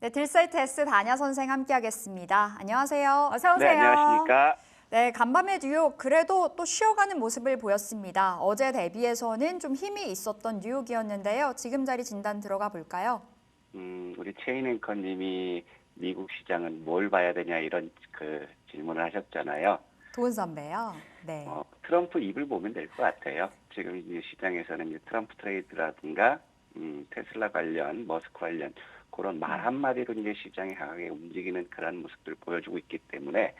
네, 딜사이트 S 다냐 선생 함께하겠습니다. 안녕하세요. 어서 네, 오세요. 안녕하십니까. 네, 간밤의 뉴욕 그래도 또 쉬어가는 모습을 보였습니다. 어제 대비해서는 좀 힘이 있었던 뉴욕이었는데요. 지금 자리 진단 들어가 볼까요? 우리 체인 앵커님이 미국 시장은 뭘 봐야 되냐 이런 질문을 하셨잖아요. 도훈 선배요. 네. 트럼프 입을 보면 될 것 같아요. 지금 이제 시장에서는 이제 트럼프 트레이드라든가 테슬라 관련, 머스크 관련 그런 말 한마디로 이제 시장이 강하게 움직이는 그런 모습들을 보여주고 있기 때문에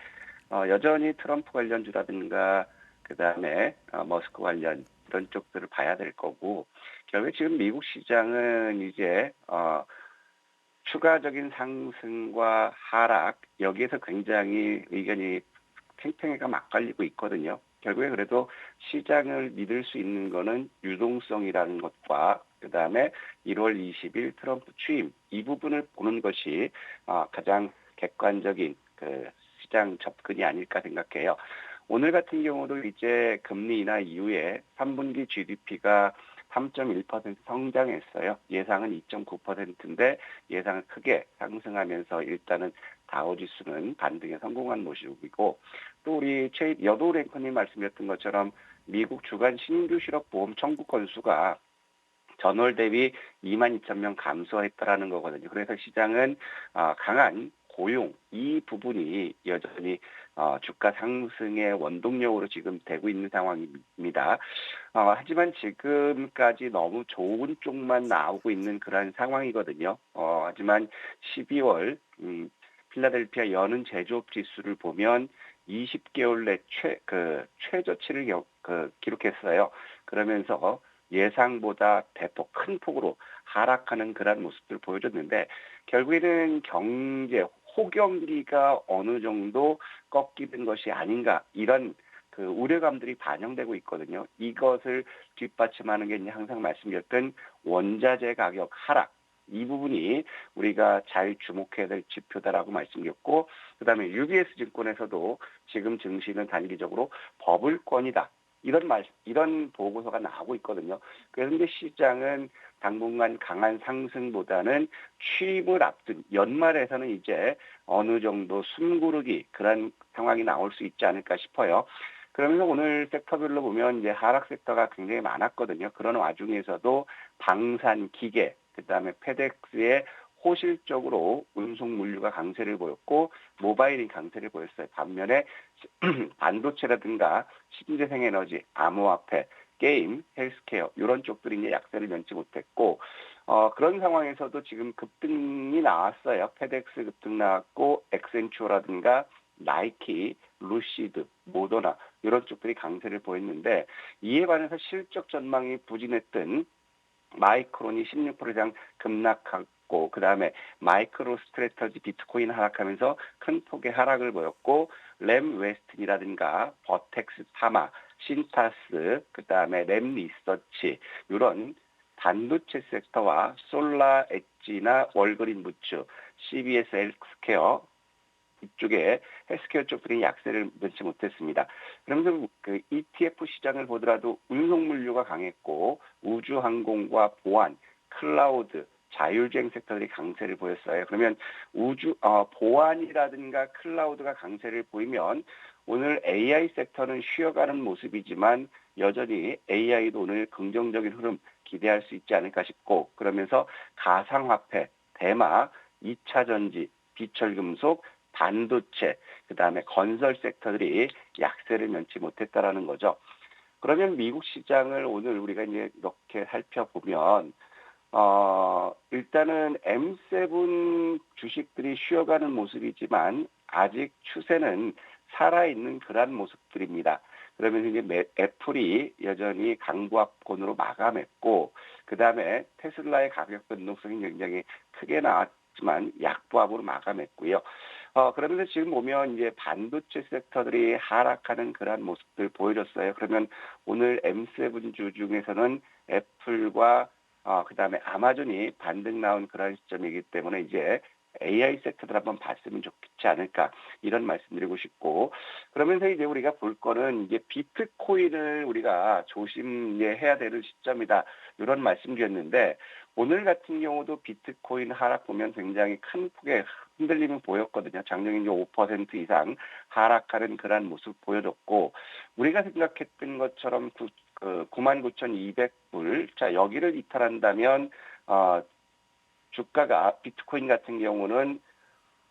여전히 트럼프 관련주라든가 그다음에 머스크 관련 이런 쪽들을 봐야 될 거고 결국에 지금 미국 시장은 이제 추가적인 상승과 하락 여기에서 굉장히 의견이 팽팽해가 막 갈리고 있거든요. 결국에 그래도 시장을 믿을 수 있는 거는 유동성이라는 것과 그다음에 1월 20일 트럼프 취임 이 부분을 보는 것이 가장 객관적인 시장 접근이 아닐까 생각해요. 오늘 같은 경우도 이제 금리 인하 이후에 3분기 GDP가 3.1% 성장했어요. 예상은 2.9%인데 예상은 크게 상승하면서 일단은 다우지수는 반등에 성공한 모습이고 또 우리 여도 랭커님 말씀하셨던 것처럼 미국 주간 신규 실업 보험 청구 건수가 전월 대비 22,000명 감소했다라는 거거든요. 그래서 시장은 강한 고용 이 부분이 여전히 주가 상승의 원동력으로 지금 되고 있는 상황입니다. 하지만 지금까지 너무 좋은 쪽만 나오고 있는 그런 상황이거든요. 하지만 12월 필라델피아 여는 제조업 지수를 보면 20개월 내 최저치를 기록했어요. 그러면서 예상보다 대폭 큰 폭으로 하락하는 그런 모습들을 보여줬는데 결국에는 경제 호경기가 어느 정도 꺾이는 것이 아닌가 이런 우려감들이 반영되고 있거든요. 이것을 뒷받침하는 게 이제 항상 말씀드렸던 원자재 가격 하락 이 부분이 우리가 잘 주목해야 될 지표다라고 말씀드렸고 그다음에 UBS 증권에서도 지금 증시는 단기적으로 버블권이다. 이런 보고서가 나오고 있거든요. 그런데 시장은 당분간 강한 상승보다는 취임을 앞둔 연말에서는 이제 어느 정도 숨고르기 그런 상황이 나올 수 있지 않을까 싶어요. 그러면서 오늘 섹터별로 보면 이제 하락 섹터가 굉장히 많았거든요. 그런 와중에서도 방산, 기계, 그다음에 페덱스의 호실적으로 운송 물류가 강세를 보였고 모바일이 강세를 보였어요. 반면에 반도체라든가 신재생 에너지, 암호화폐, 게임, 헬스케어 이런 쪽들이 이제 약세를 면치 못했고 그런 상황에서도 지금 급등이 나왔어요. 페덱스 급등 나왔고 엑센추어라든가 나이키, 루시드, 모더나 이런 쪽들이 강세를 보였는데 이에 반해서 실적 전망이 부진했던 마이크론이 16% 이상 급락하고 그다음에 마이크로 스트래터지 비트코인 하락하면서 큰 폭의 하락을 보였고 램 웨스틴이라든가 버텍스 파마, 신타스 그다음에 램 리서치 이런 반도체 섹터와 솔라 엣지나 월그린 부츠, CBS 헬스케어 이쪽에 헬스케어 쪽들이 약세를 면치 못했습니다. 그러면서 ETF 시장을 보더라도 운송물류가 강했고 우주항공과 보안, 클라우드, 자율주행 섹터들이 강세를 보였어요. 그러면 보안이라든가 클라우드가 강세를 보이면 오늘 AI 섹터는 쉬어가는 모습이지만 여전히 AI도 오늘 긍정적인 흐름 기대할 수 있지 않을까 싶고 그러면서 가상화폐, 대마, 2차 전지, 비철금속, 반도체, 그다음에 건설 섹터들이 약세를 면치 못했다라는 거죠. 그러면 미국 시장을 오늘 우리가 이제 이렇게 살펴보면 일단은 M7 주식들이 쉬어가는 모습이지만 아직 추세는 살아있는 그런 모습들입니다. 그러면 이제 애플이 여전히 강보합권으로 마감했고, 그 다음에 테슬라의 가격 변동성이 굉장히 크게 나왔지만 약보합으로 마감했고요. 그러면서 지금 보면 이제 반도체 섹터들이 하락하는 그러한 모습들 보여줬어요. 그러면 오늘 M7주 중에서는 애플과 그다음에 아마존이 반등 나온 그런 시점이기 때문에 이제 AI 섹터들 한번 봤으면 좋지 않을까 이런 말씀드리고 싶고 그러면서 이제 우리가 볼 거는 이제 비트코인을 우리가 조심해야 되는 시점이다 이런 말씀드렸는데 오늘 같은 경우도 비트코인 하락 보면 굉장히 큰 폭의 흔들림이 보였거든요. 작년에 이제 5% 이상 하락하는 그런 모습 보여줬고, 우리가 생각했던 것처럼 99,200불, 자, 여기를 이탈한다면, 주가가 비트코인 같은 경우는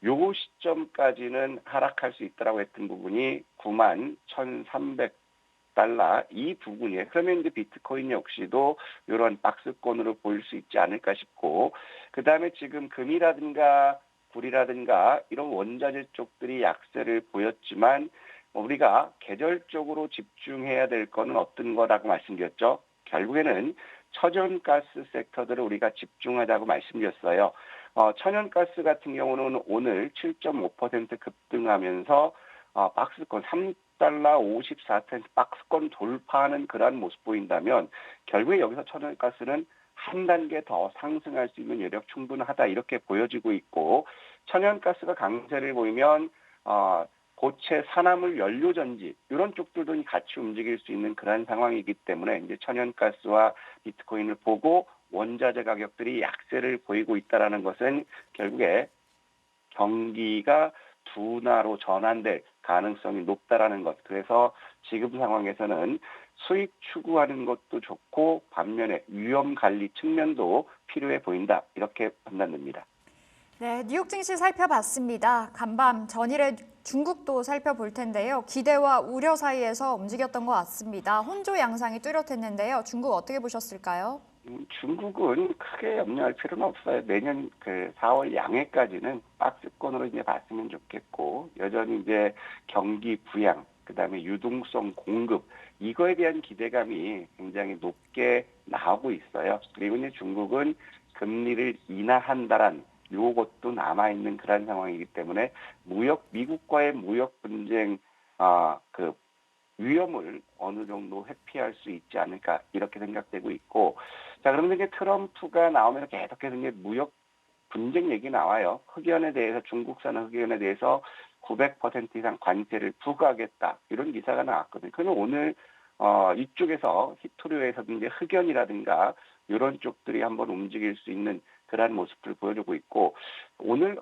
요 시점까지는 하락할 수 있다라고 했던 부분이 91,300달러 이 부분이에요. 그러면 이제 비트코인 역시도 이런 박스권으로 보일 수 있지 않을까 싶고, 그 다음에 지금 금이라든가 불이라든가 이런 원자재 쪽들이 약세를 보였지만 우리가 계절적으로 집중해야 될 거는 어떤 거라고 말씀드렸죠. 결국에는 천연가스 섹터들을 우리가 집중하자고 말씀드렸어요. 천연가스 같은 경우는 오늘 7.5% 급등하면서 박스권 3달러 54센트 박스권 돌파하는 그러한 모습 보인다면 결국에 여기서 천연가스는 한 단계 더 상승할 수 있는 여력 충분하다 이렇게 보여지고 있고, 천연가스가 강세를 보이면 고체 산화물 연료 전지 이런 쪽들도 같이 움직일 수 있는 그런 상황이기 때문에 이제 천연가스와 비트코인을 보고 원자재 가격들이 약세를 보이고 있다라는 것은 결국에 경기가 둔화로 전환될 가능성이 높다라는 것. 그래서 지금 상황에서는 수익 추구하는 것도 좋고 반면에 위험 관리 측면도 필요해 보인다. 이렇게 판단됩니다. 네, 뉴욕 증시 살펴봤습니다. 간밤 전일에 중국도 살펴볼 텐데요. 기대와 우려 사이에서 움직였던 것 같습니다. 혼조 양상이 뚜렷했는데요. 중국 어떻게 보셨을까요? 중국은 크게 염려할 필요는 없어요. 내년 4월 양해까지는 박스권으로 이제 봤으면 좋겠고, 여전히 이제 경기 부양, 그다음에 유동성 공급, 이거에 대한 기대감이 굉장히 높게 나오고 있어요. 그리고 이제 중국은 금리를 인하한다란 요것도 남아있는 그런 상황이기 때문에 미국과의 무역 분쟁, 위험을 어느 정도 회피할 수 있지 않을까 이렇게 생각되고 있고, 자, 그러면 이제 트럼프가 나오면서 계속해서 이제 무역 분쟁 얘기 나와요. 흑연에 대해서 중국산 흑연에 대해서 900% 이상 관세를 부과하겠다 이런 기사가 나왔거든요. 그러면 오늘 이쪽에서 히토류에서도 이제 흑연이라든가 이런 쪽들이 한번 움직일 수 있는 그러한 모습을 보여주고 있고,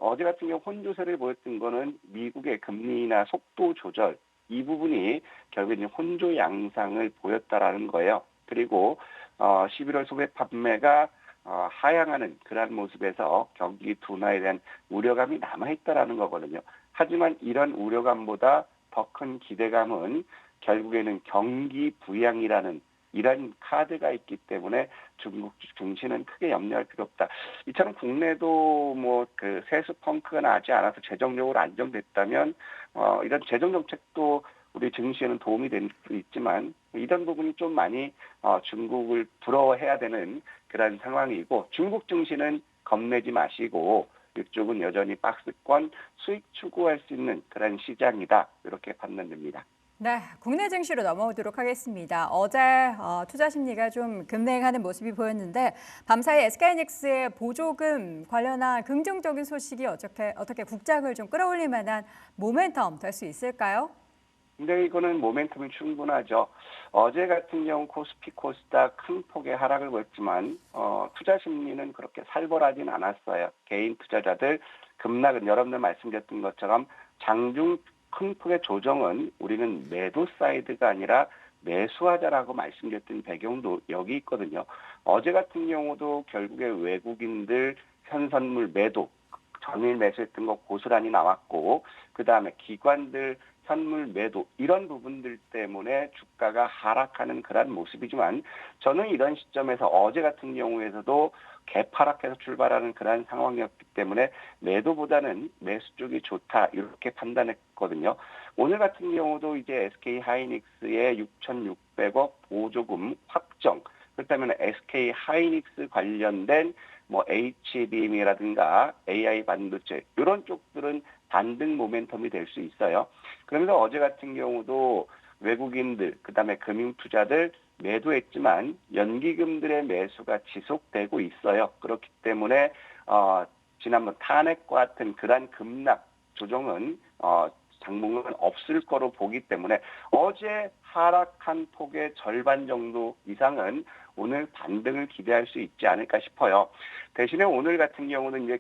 어제 같은 경우 혼조세를 보였던 거는 미국의 금리나 속도 조절 이 부분이 결국 이제 혼조 양상을 보였다라는 거예요. 그리고 11월 소매 판매가 하향하는 그러한 모습에서 경기 둔화에 대한 우려감이 남아있다라는 거거든요. 하지만 이런 우려감보다 더 큰 기대감은 결국에는 경기 부양이라는 이런 카드가 있기 때문에 중국 증시는 크게 염려할 필요 없다. 이처럼 국내도 세수 펑크가 나지 않아서 재정적으로 안정됐다면 이런 재정 정책도 우리 증시에는 도움이 될 수 있지만 이런 부분이 좀 많이 중국을 부러워해야 되는 그런 상황이고, 중국 증시는 겁내지 마시고 이쪽은 여전히 박스권 수익 추구할 수 있는 그런 시장이다 이렇게 판단됩니다. 네, 국내 증시로 넘어오도록 하겠습니다. 어제 투자 심리가 좀 급냉하는 모습이 보였는데 밤사이 SK하이닉스의 보조금 관련한 긍정적인 소식이 어떻게 국장을 좀 끌어올릴 만한 모멘텀 될 수 있을까요? 근데 이거는 모멘텀이 충분하죠. 어제 같은 경우 코스피 코스닥 큰 폭의 하락을 보였지만 투자 심리는 그렇게 살벌하진 않았어요. 개인 투자자들 급락은 여러분들 말씀드렸던 것처럼 장중 큰 폭의 조정은 우리는 매도 사이드가 아니라 매수하자라고 말씀드렸던 배경도 여기 있거든요. 어제 같은 경우도 결국에 외국인들 현선물 매도, 전일 매수했던 거 고스란히 나왔고, 그 다음에 기관들 현물 매도 이런 부분들 때문에 주가가 하락하는 그런 모습이지만, 저는 이런 시점에서 어제 같은 경우에서도 개파락해서 출발하는 그런 상황이었기 때문에 매도보다는 매수 쪽이 좋다 이렇게 판단했거든요. 오늘 같은 경우도 이제 SK 하이닉스의 6,600억 보조금 확정, 그렇다면 SK 하이닉스 관련된 HBM이라든가 AI 반도체 이런 쪽들은 반등 모멘텀이 될 수 있어요. 그러면서 어제 같은 경우도 외국인들, 그다음에 금융투자들 매도했지만 연기금들의 매수가 지속되고 있어요. 그렇기 때문에 지난번 탄핵과 같은 그러한 급락 조정은 당분간 없을 거로 보기 때문에 어제 하락한 폭의 절반 정도 이상은 오늘 반등을 기대할 수 있지 않을까 싶어요. 대신에 오늘 같은 경우는 이제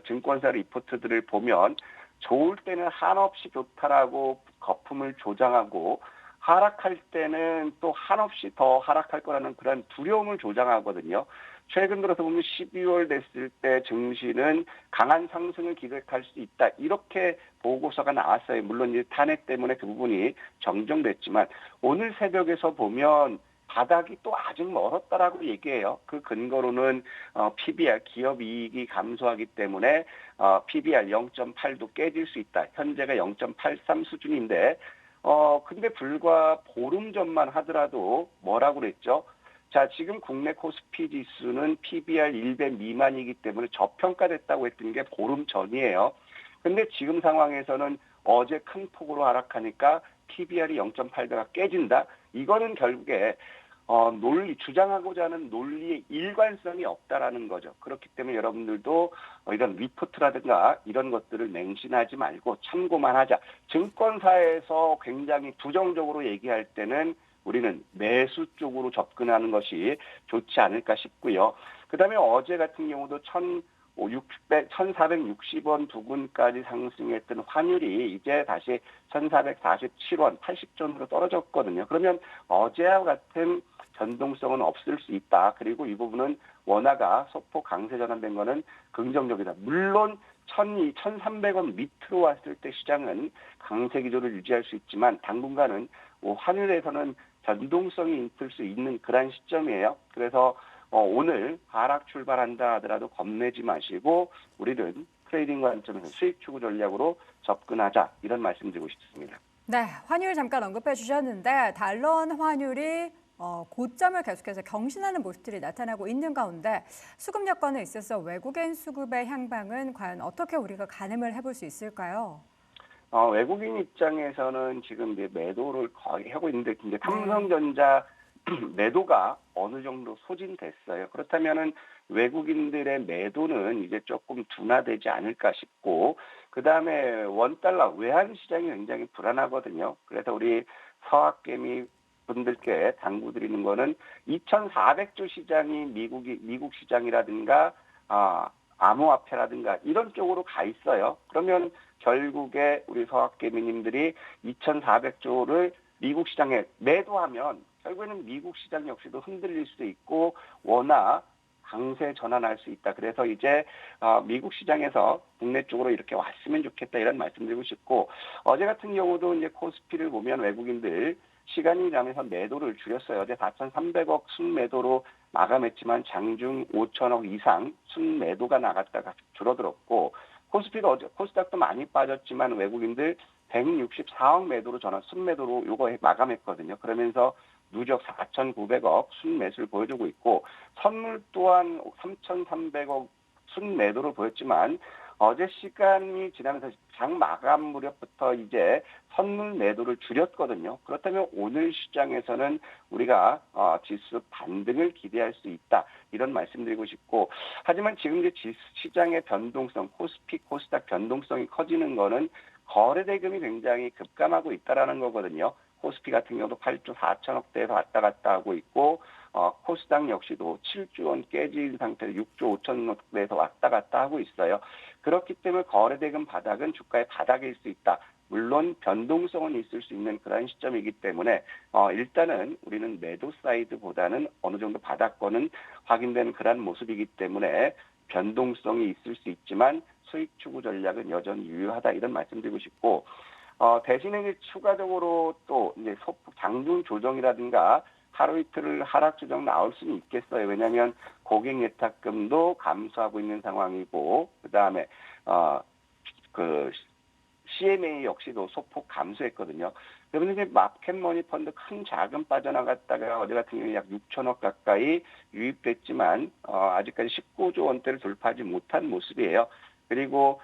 증권사 리포트들을 보면 좋을 때는 한없이 좋다라고 거품을 조장하고 하락할 때는 또 한없이 더 하락할 거라는 그런 두려움을 조장하거든요. 최근 들어서 보면 12월 됐을 때 증시는 강한 상승을 기록할 수 있다. 이렇게 보고서가 나왔어요. 물론 이제 탄핵 때문에 그 부분이 정정됐지만 오늘 새벽에서 보면 바닥이 또 아직 멀었다라고 얘기해요. 그 근거로는 PBR 기업 이익이 감소하기 때문에 PBR 0.8도 깨질 수 있다. 현재가 0.83 수준인데 근데 불과 보름 전만 하더라도 뭐라고 그랬죠? 자, 지금 국내 코스피 지수는 PBR 1배 미만이기 때문에 저평가됐다고 했던 게 보름 전이에요. 근데 지금 상황에서는 어제 큰 폭으로 하락하니까 PBR이 0.8배가 깨진다? 이거는 결국에 주장하고자 하는 논리의 일관성이 없다라는 거죠. 그렇기 때문에 여러분들도 이런 리포트라든가 이런 것들을 맹신하지 말고 참고만 하자. 증권사에서 굉장히 부정적으로 얘기할 때는 우리는 매수 쪽으로 접근하는 것이 좋지 않을까 싶고요. 그다음에 어제 같은 경우도 1,460원 부근까지 상승했던 환율이 이제 다시 1,447원 80전으로 떨어졌거든요. 그러면 어제와 같은 변동성은 없을 수 있다. 그리고 이 부분은 원화가 소폭 강세 전환된 거는 긍정적이다. 물론 1,300원 밑으로 왔을 때 시장은 강세 기조를 유지할 수 있지만 당분간은 환율에서는 변동성이 있을 수 있는 그런 시점이에요. 그래서 오늘 하락 출발한다 하더라도 겁내지 마시고 우리는 트레이딩 관점에서 수익 추구 전략으로 접근하자 이런 말씀드리고 싶습니다. 네, 환율 잠깐 언급해 주셨는데 달러 환율이 고점을 계속해서 경신하는 모습들이 나타나고 있는 가운데 수급 여건에 있어서 외국인 수급의 향방은 과연 어떻게 우리가 가늠을 해볼 수 있을까요? 외국인 입장에서는 지금 이제 매도를 거의 하고 있는데 이제 삼성전자 매도가 어느 정도 소진됐어요. 그렇다면은 외국인들의 매도는 이제 조금 둔화되지 않을까 싶고, 그 다음에 원달러 외환 시장이 굉장히 불안하거든요. 그래서 우리 서학개미 분들께 당부드리는 거는 2,400조 시장이 미국 시장이라든가 암호화폐라든가 이런 쪽으로 가 있어요. 그러면 결국에 우리 서학개미님들이 2,400조를 미국 시장에 매도하면 결국에는 미국 시장 역시도 흔들릴 수도 있고 원화 강세 전환할 수 있다. 그래서 이제 미국 시장에서 국내 쪽으로 이렇게 왔으면 좋겠다 이런 말씀드리고 싶고 어제 같은 경우도 이제 코스피를 보면 외국인들 시간이 지나면서 매도를 줄였어요. 어제 4,300억 순매도로 마감했지만 장중 5천억 이상 순매도가 나갔다가 줄어들었고 코스피도 어제 코스닥도 많이 빠졌지만 외국인들 164억 매도로 순매도로 요거 마감했거든요. 그러면서 누적 4,900억 순매수를 보여주고 있고 선물 또한 3,300억 순매도를 보였지만 어제 시간이 지나면서 장 마감 무렵부터 이제 선물 매도를 줄였거든요. 그렇다면 오늘 시장에서는 우리가 지수 반등을 기대할 수 있다. 이런 말씀드리고 싶고 하지만 지금 이제 시장의 변동성, 코스피, 코스닥 변동성이 커지는 거는 거래 대금이 굉장히 급감하고 있다라는 거거든요. 코스피 같은 경우도 8조 4천억대에서 왔다 갔다 하고 있고 코스닥 역시도 7조 원 깨진 상태로 6조 5천억대에서 왔다 갔다 하고 있어요. 그렇기 때문에 거래대금 바닥은 주가의 바닥일 수 있다. 물론 변동성은 있을 수 있는 그런 시점이기 때문에 일단은 우리는 매도 사이드보다는 어느 정도 바닥권은 확인되는 그런 모습이기 때문에 변동성이 있을 수 있지만 수익 추구 전략은 여전히 유효하다 이런 말씀드리고 싶고 대신에 이제 추가적으로 또 이제 소폭 장중 조정이라든가 하루 이틀 하락 조정 나올 수는 있겠어요. 왜냐하면 고객 예탁금도 감소하고 있는 상황이고 그다음에 CMA 역시도 소폭 감소했거든요. 그러면 이제 마켓머니 펀드 큰 자금 빠져나갔다가 어제 같은 경우에 약 6천억 가까이 유입됐지만 아직까지 19조 원대를 돌파하지 못한 모습이에요. 그리고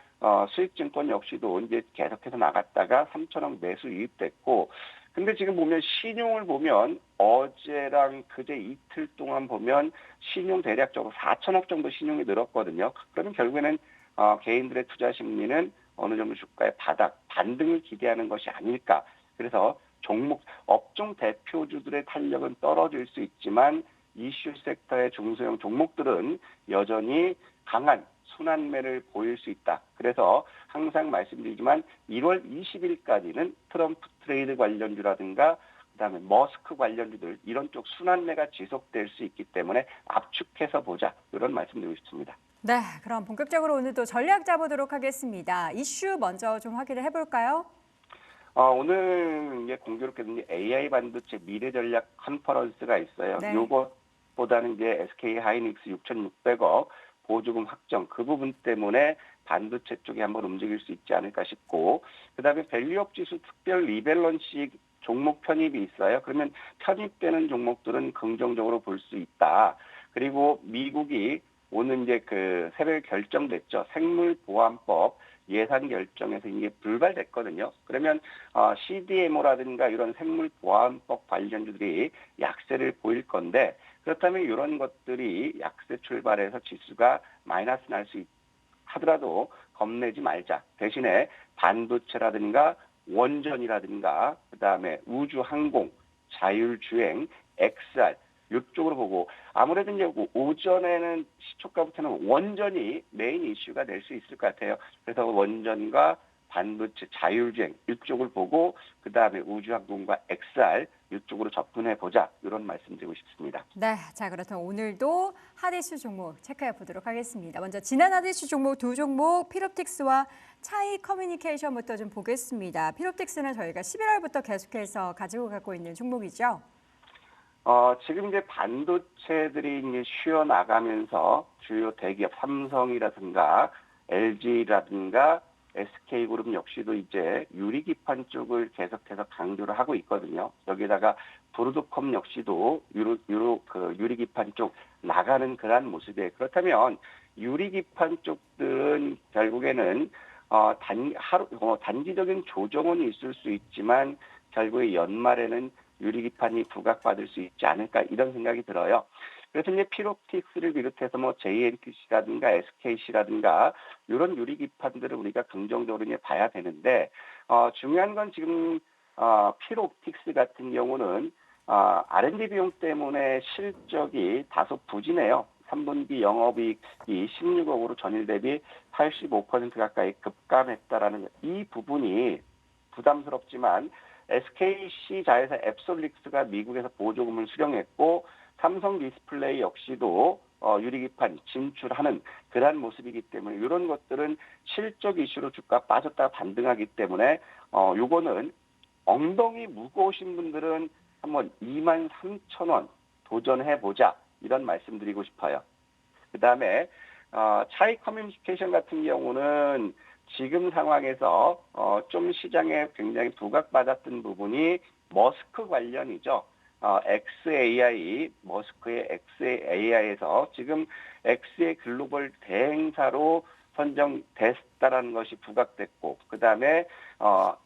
수익증권 역시도 이제 계속해서 나갔다가 3천억 매수 유입됐고 근데 지금 보면 신용을 보면 어제랑 그제 이틀 동안 보면 신용 대략적으로 4천억 정도 신용이 늘었거든요. 그러면 결국에는 개인들의 투자 심리는 어느 정도 주가의 반등을 기대하는 것이 아닐까. 그래서 업종 대표주들의 탄력은 떨어질 수 있지만 이슈 섹터의 중소형 종목들은 여전히 강한 순환매를 보일 수 있다. 그래서 항상 말씀드리지만 1월 20일까지는 트럼프 트레이드 관련주라든가 그다음에 머스크 관련주들 이런 쪽 순환매가 지속될 수 있기 때문에 압축해서 보자. 이런 말씀드리고 싶습니다. 네, 그럼 본격적으로 오늘도 전략 짜보도록 하겠습니다. 이슈 먼저 좀 확인을 해볼까요? 오늘 이제 공교롭게도 AI 반도체 미래 전략 컨퍼런스가 있어요. 네. 요것보다는 이제 SK 하이닉스 6,600억 보조금 확정 그 부분 때문에 반도체 쪽에 한번 움직일 수 있지 않을까 싶고, 그다음에 밸류업 지수 특별 리밸런싱 종목 편입이 있어요. 그러면 편입되는 종목들은 긍정적으로 볼 수 있다. 그리고 미국이 오늘 이제 그 새벽에 결정됐죠. 생물보안법 예산 결정에서 이게 불발됐거든요. 그러면 CDMO라든가 이런 생물보안법 관련주들이 약세를 보일 건데, 그렇다면 이런 것들이 약세 출발해서 지수가 마이너스 날 수 하더라도 겁내지 말자. 대신에 반도체라든가 원전이라든가 그다음에 우주항공, 자율주행, XR 이쪽으로 보고, 아무래도 이제 오전에는 시초가부터는 원전이 메인 이슈가 될 수 있을 것 같아요. 그래서 원전과 반도체, 자율주행 이쪽을 보고 그다음에 우주항공과 XR 이쪽으로 접근해 보자, 이런 말씀드리고 싶습니다. 네, 자 그렇다면 오늘도 핫이슈 종목 체크해 보도록 하겠습니다. 먼저 지난 핫이슈 종목 두 종목 필옵틱스와 차이 커뮤니케이션부터 좀 보겠습니다. 필옵틱스는 저희가 11월부터 계속해서 가지고 가고 있는 종목이죠. 지금 이제 반도체들이 이제 쉬어 나가면서 주요 대기업 삼성이라든가 LG라든가 SK그룹 역시도 이제 유리기판 쪽을 계속해서 강조를 하고 있거든요. 여기다가 브로드컴 역시도 유리기판 쪽 나가는 그런 모습이에요. 그렇다면 유리기판 쪽들은 결국에는 단기적인 조정은 있을 수 있지만 결국에 연말에는 유리기판이 부각받을 수 있지 않을까, 이런 생각이 들어요. 그래서 이제 필옵틱스를 비롯해서 뭐 JNTC라든가 SKC라든가 이런 유리기판들을 우리가 긍정적으로 이제 봐야 되는데, 중요한 건 지금 필옵틱스 같은 경우는 R&D 비용 때문에 실적이 다소 부진해요. 3분기 영업이익이 16억으로 전일 대비 85% 가까이 급감했다라는 이 부분이 부담스럽지만, SKC 자회사 앱솔릭스가 미국에서 보조금을 수령했고 삼성 디스플레이 역시도 유리기판 진출하는 그러한 모습이기 때문에 이런 것들은 실적 이슈로 주가 빠졌다가 반등하기 때문에 요거는 엉덩이 무거우신 분들은 한번 23,000원 도전해보자, 이런 말씀드리고 싶어요. 그다음에 차이 커뮤니케이션 같은 경우는 지금 상황에서 좀 시장에 굉장히 부각받았던 부분이 머스크 관련이죠. XAI, 머스크의 XAI에서 지금 X의 글로벌 대행사로 선정됐다라는 것이 부각됐고, 그다음에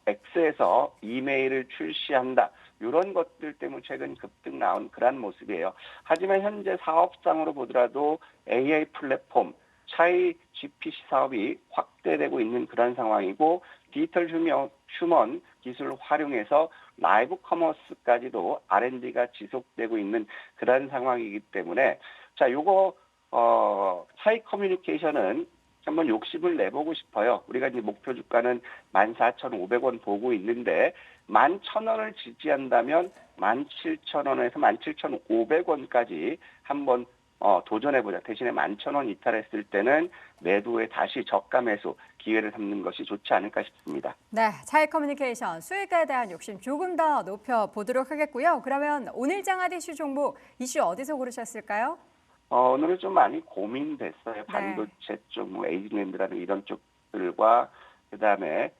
X에서 이메일을 출시한다. 이런 것들 때문에 최근 급등 나온 그런 모습이에요. 하지만 현재 사업상으로 보더라도 AI 플랫폼, 차이 GPC 사업이 확대되고 있는 그런 상황이고, 디지털 휴먼 기술을 활용해서 라이브 커머스까지도 R&D가 지속되고 있는 그런 상황이기 때문에, 자, 요거 차이 커뮤니케이션은 한번 욕심을 내보고 싶어요. 우리가 이제 목표 주가는 14,500원 보고 있는데 11,000원을 지지한다면 17,000원에서 17,500원까지 한번 도전해보자. 대신에 11,000원 이탈했을 때는 매도에 다시 저가 매수 기회를 삼는 것이 좋지 않을까 싶습니다. 네, 차이 커뮤니케이션 수익에 대한 욕심 조금 더 높여보도록 하겠고요. 그러면 오늘 장핫 이슈 종목 이슈 어디서 고르셨을까요? 오늘은 좀 많이 고민됐어요. 네. 반도체 쪽, 뭐 에이징랜드라는 이런 쪽들과 그다음에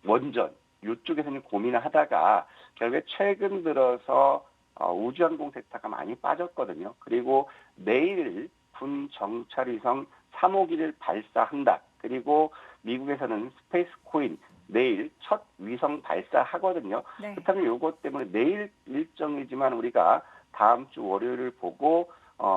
원전 이쪽에서는 고민을 하다가 결국에 최근 들어서 우주항공 섹터가 많이 빠졌거든요. 그리고 내일 군 정찰위성 3호기를 발사한다. 그리고 미국에서는 스페이스 코인 내일 첫 위성 발사하거든요. 네. 그렇다면 이것 때문에 내일 일정이지만 우리가 다음 주 월요일을 보고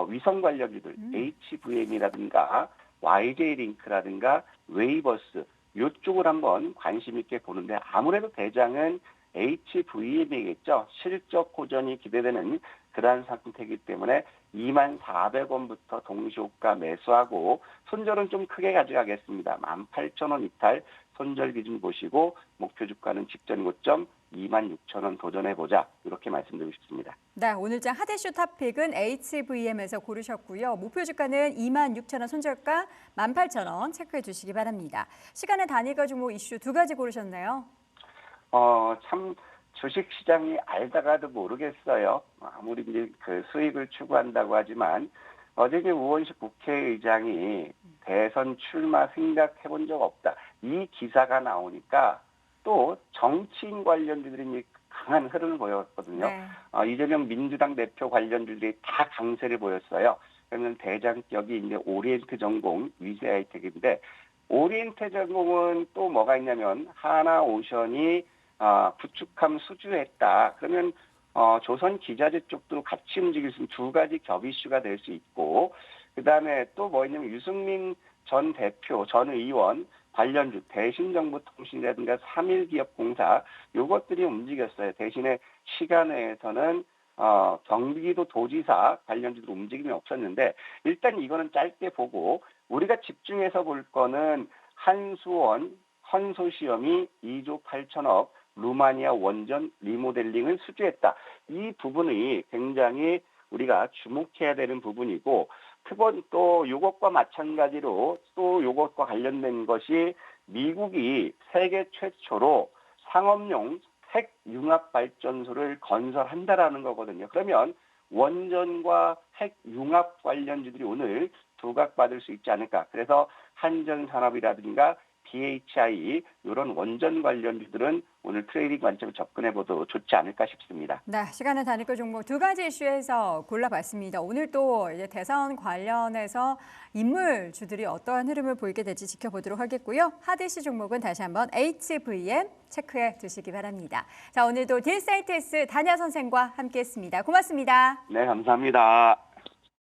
위성 관련주들 HVM이라든가 YJ링크라든가 웨이버스 이쪽을 한번 관심 있게 보는데, 아무래도 대장은 HVM이겠죠. 실적 호전이 기대되는 그러한 상태이기 때문에 24,400원부터 동시호가 매수하고 손절은 좀 크게 가져가겠습니다. 18,000원 이탈 손절 기준 보시고 목표 주가는 직전 고점 26,000원 도전해보자 이렇게 말씀드리고 싶습니다. 네, 오늘장 핫 이슈 탑픽은 HVM에서 고르셨고요. 목표 주가는 26,000원, 손절가 18,000원 체크해 주시기 바랍니다. 시간의 단위가 종목 이슈 두 가지 고르셨네요. 참 주식시장이 알다가도 모르겠어요. 아무리 이제 그 수익을 추구한다고 하지만 어제 이제 우원식 국회의장이 대선 출마 생각해 본 적 없다. 이 기사가 나오니까 또 정치인 관련주들이 강한 흐름을 보였거든요. 네. 이재명 민주당 대표 관련주들이 다 강세를 보였어요. 그러면 대장격이 이제 오리엔트 전공 위세 하이텍인데 오리엔트 전공은 또 뭐가 있냐면 하나오션이 구축함 수주했다. 그러면 조선 기자재 쪽도 같이 움직일 수 있는 두 가지 겹 이슈가 될 수 있고 그다음에 또 뭐 있냐면 유승민 전 대표, 전 의원 관련주 대신정보통신이라든가 3일기업공사 요것들이 움직였어요. 대신에 시간외에서는 경기도 도지사 관련주도 움직임이 없었는데 일단 이거는 짧게 보고 우리가 집중해서 볼 거는 한수원 컨소시엄이 2조 8천억 루마니아 원전 리모델링을 수주했다. 이 부분이 굉장히 우리가 주목해야 되는 부분이고 또 이것과 마찬가지로 또 이것과 관련된 것이 미국이 세계 최초로 상업용 핵융합발전소를 건설한다라는 거거든요. 그러면 원전과 핵융합 관련주들이 오늘 두각받을 수 있지 않을까. 그래서 한전산업이라든가 DHI 이런 원전 관련주들은 오늘 트레이딩 관점을 접근해봐도 좋지 않을까 싶습니다. 네, 시간의 단위가 종목 두 가지 이슈에서 골라봤습니다. 오늘 또 이제 대선 관련해서 인물주들이 어떠한 흐름을 보이게 될지 지켜보도록 하겠고요. 핫 이슈 종목은 다시 한번 HVM 체크해 두시기 바랍니다. 자, 오늘도 딜사이트S 단야 선생과 함께했습니다. 고맙습니다. 네, 감사합니다.